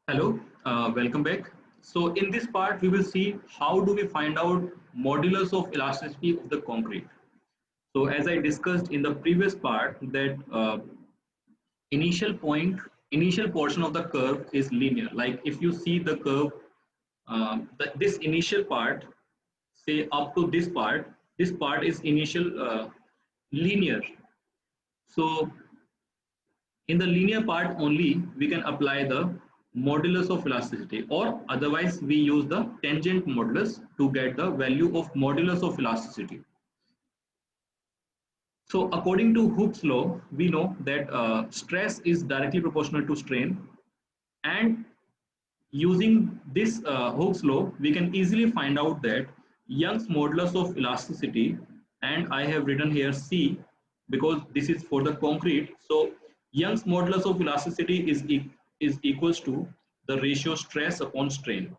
Hello, welcome back. So in this part, we will see how do we find out modulus of elasticity of the concrete. So as I discussed in the previous part that initial point, initial portion of the curve is linear. Like if you see the curve, this initial part, say up to this part is initial linear. So in the linear part only, we can apply the modulus of elasticity, or otherwise we use the tangent modulus to get the value of modulus of elasticity. So according to Hooke's law, we know that stress is directly proportional to strain, and using this Hooke's law, we can easily find out that Young's modulus of elasticity, and I have written here C because this is for the concrete. So Young's modulus of elasticity is equals to the ratio stress upon strain.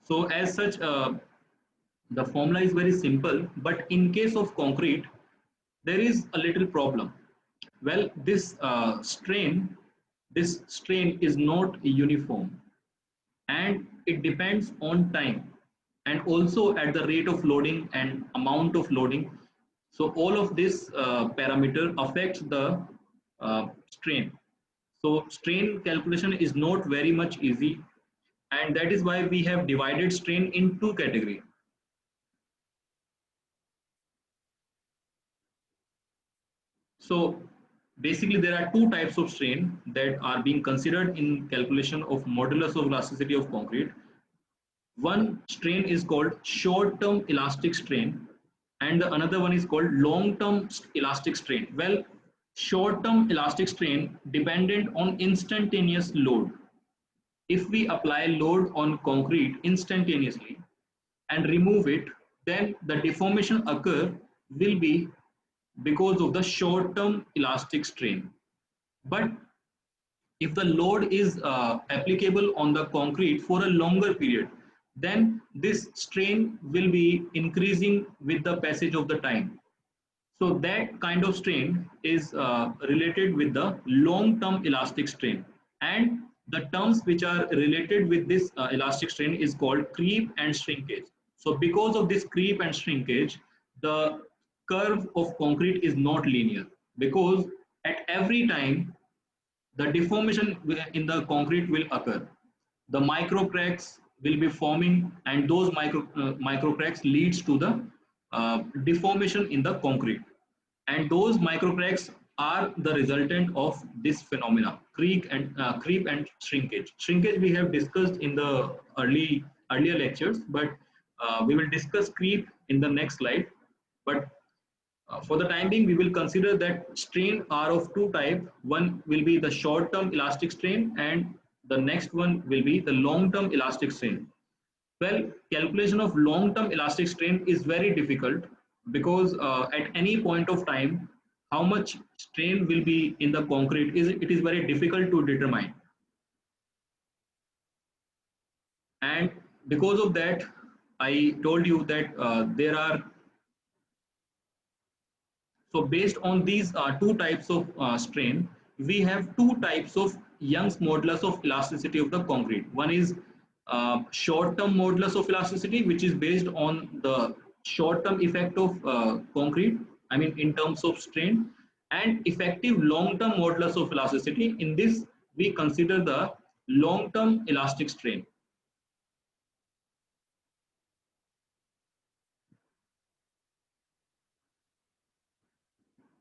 So as such, the formula is very simple, but in case of concrete, there is a little problem. Well, this strain is not uniform, and it depends on time and also at the rate of loading and amount of loading. So all of this parameter affects the strain. So strain calculation is not very much easy, and that is why we have divided strain in two categories. So basically there are two types of strain that are being considered in calculation of modulus of elasticity of concrete. One strain is called short-term elastic strain, and the another one is called long-term elastic strain. Well, short-term elastic strain dependent on instantaneous load. If we apply load on concrete instantaneously and remove it, then the deformation occur will be because of the short-term elastic strain. But if the load is applicable on the concrete for a longer period, then this strain will be increasing with the passage of the time. So that kind of strain is related with the long-term elastic strain, and the terms which are related with this elastic strain is called creep and shrinkage. So because of this creep and shrinkage, the curve of concrete is not linear, because at every time the deformation in the concrete will occur. The micro cracks will be forming, and those micro cracks leads to the deformation in the concrete. And those micro cracks are the resultant of this phenomena, creep and shrinkage. Shrinkage we have discussed in the earlier lectures, but we will discuss creep in the next slide. But for the time being, we will consider that strain are of two types. One will be the short-term elastic strain, and the next one will be the long-term elastic strain. Well, calculation of long-term elastic strain is very difficult because at any point of time, how much strain will be in the concrete is very difficult to determine. And because of that, I told you that there are. So based on these two types of strain, we have two types of Young's modulus of elasticity of the concrete. One is short-term modulus of elasticity, which is based on the short-term effect of concrete, I mean in terms of strain, and effective long-term modulus of elasticity. In this, we consider the long-term elastic strain.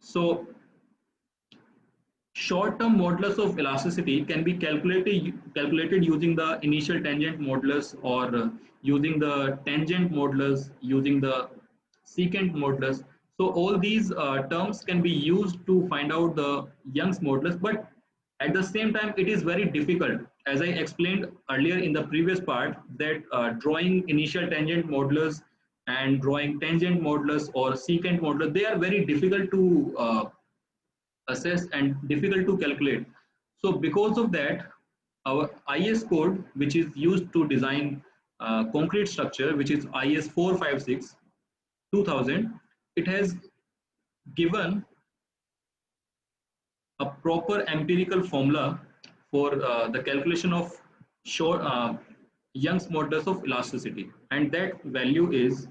So short-term modulus of elasticity can be calculated using the initial tangent modulus, or using the tangent modulus, using the secant modulus. So all these terms can be used to find out the Young's modulus, but at the same time it is very difficult. As I explained earlier in the previous part, that drawing initial tangent modulus and drawing tangent modulus or secant modulus, they are very difficult to assess and difficult to calculate. So because of that, our IS code, which is used to design concrete structure, which is IS 456 2000, it has given a proper empirical formula for the calculation of short Young's modulus of elasticity, and that value is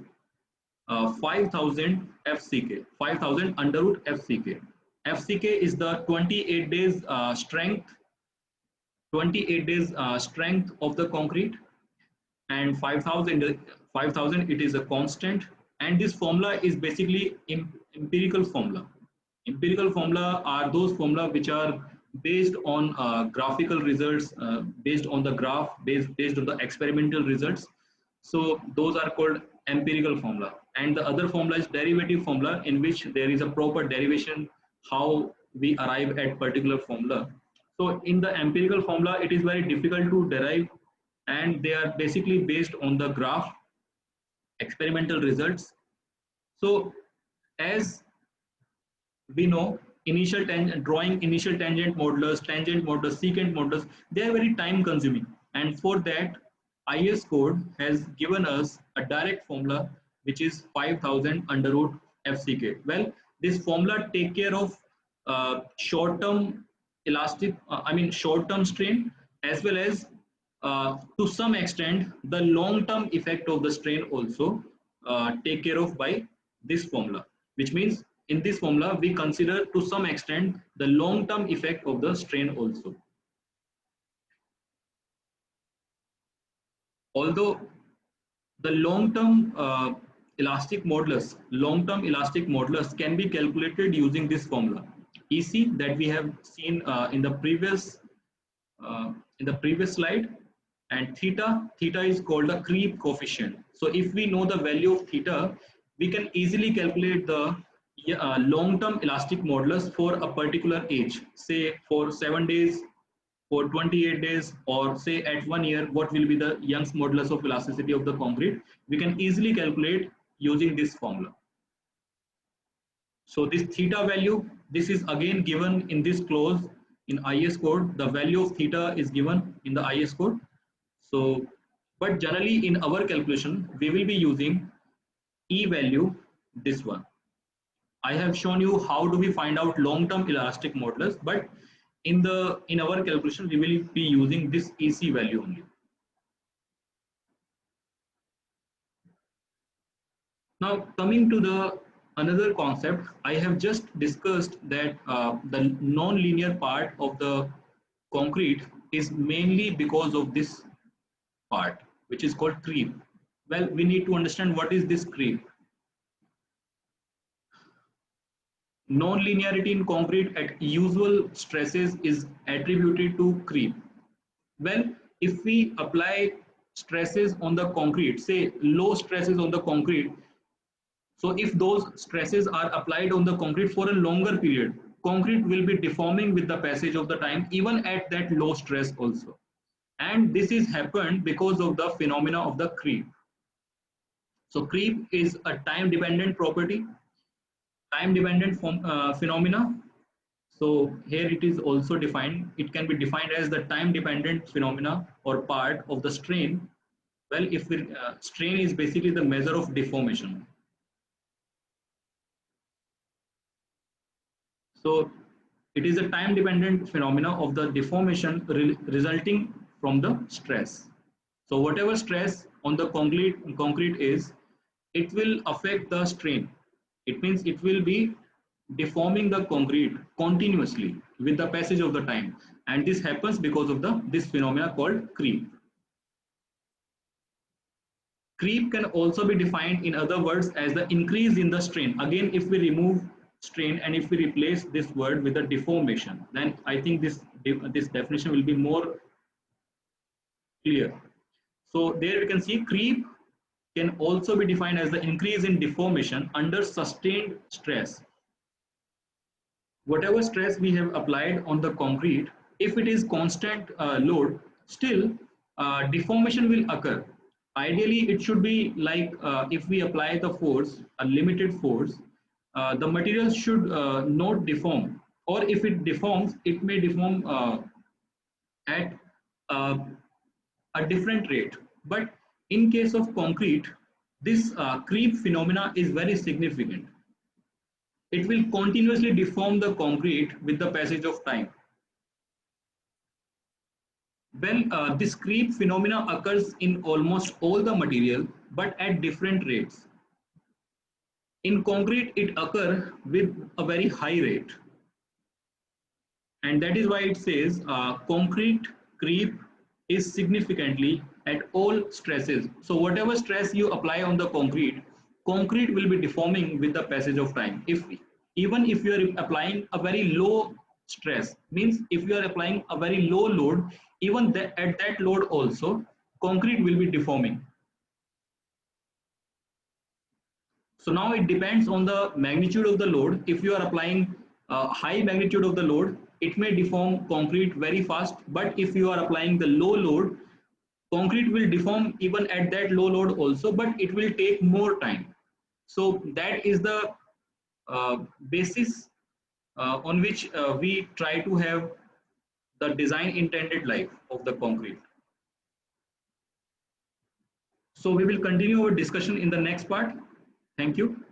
5000 FCK, 5000 under root FCK. FCK is the 28 days strength, 28 days strength of the concrete, and 5000 it is a constant, and this formula is basically empirical formula. Empirical formula are those formula which are based on graphical results, based on the graph, based on the experimental results. So those are called empirical formula, and the other formula is derivative formula, in which there is a proper derivation how we arrive at particular formula. So in the empirical formula it is very difficult to derive, and they are basically based on the graph experimental results. So as we know, initial tangent drawing, initial tangent modulus, secant modulus, they are very time consuming, and for that IS code has given us a direct formula which is 5000 under root FCK. Well, this formula take care of short term short term strain, as well as to some extent the long term effect of the strain also take care of by this formula, which means in this formula we consider to some extent the long term effect of the strain also. Although the long term elastic modulus can be calculated using this formula EC that we have seen uh, in the previous slide, and theta is called the creep coefficient. So if we know the value of theta, we can easily calculate the long term elastic modulus for a particular age, say for 7 days, for 28 days, or say at 1 year, what will be the Young's modulus of elasticity of the concrete. We can easily calculate using this formula. So this theta value, this is again given in this clause in IS code. The value of theta is given in the IS code. So, but generally in our calculation, we will be using E value, this one. I have shown you how do we find out long-term elastic modulus, but in our calculation, we will be using this EC value only. Now coming to the another concept, I have just discussed that the non-linear part of the concrete is mainly because of this part, which is called creep. Well, we need to understand what is this creep. Non-linearity in concrete at usual stresses is attributed to creep. Well, if we apply stresses on the concrete, say low stresses on the concrete, so if those stresses are applied on the concrete for a longer period, concrete will be deforming with the passage of the time, even at that low stress also. And this is happened because of the phenomena of the creep. So creep is a time dependent property, time dependent phenomena. So here it is also defined. It can be defined as the time dependent phenomena or part of the strain. Well, if strain is basically the measure of deformation. So it is a time dependent phenomena of the deformation resulting from the stress. So whatever stress on the concrete is, it will affect the strain. It means it will be deforming the concrete continuously with the passage of the time, and this happens because of this phenomena called creep. Creep can also be defined in other words as the increase in the strain. Again, if we remove strain and if we replace this word with a deformation, then I think this definition will be more clear. So there we can see creep can also be defined as the increase in deformation under sustained stress. Whatever stress we have applied on the concrete, if it is constant load, still deformation will occur. Ideally, it should be like if we apply the force, a limited force, the material should not deform, or if it deforms, it may deform at uh, a different rate. But in case of concrete, this creep phenomena is very significant. it will continuously deform the concrete with the passage of time. Well, this creep phenomena occurs in almost all the material, but at different rates. In concrete, it occurs with a very high rate. And that is why it says concrete creep is significantly at all stresses. So whatever stress you apply on the concrete, concrete will be deforming with the passage of time. If even if you are applying a very low stress, means if you are applying a very low load, even at that load also, concrete will be deforming. So now it depends on the magnitude of the load. If you are applying a high magnitude of the load, it may deform concrete very fast. But if you are applying the low load, concrete will deform even at that low load also, but it will take more time. So that is the basis on which we try to have the design intended life of the concrete. So we will continue our discussion in the next part. Thank you.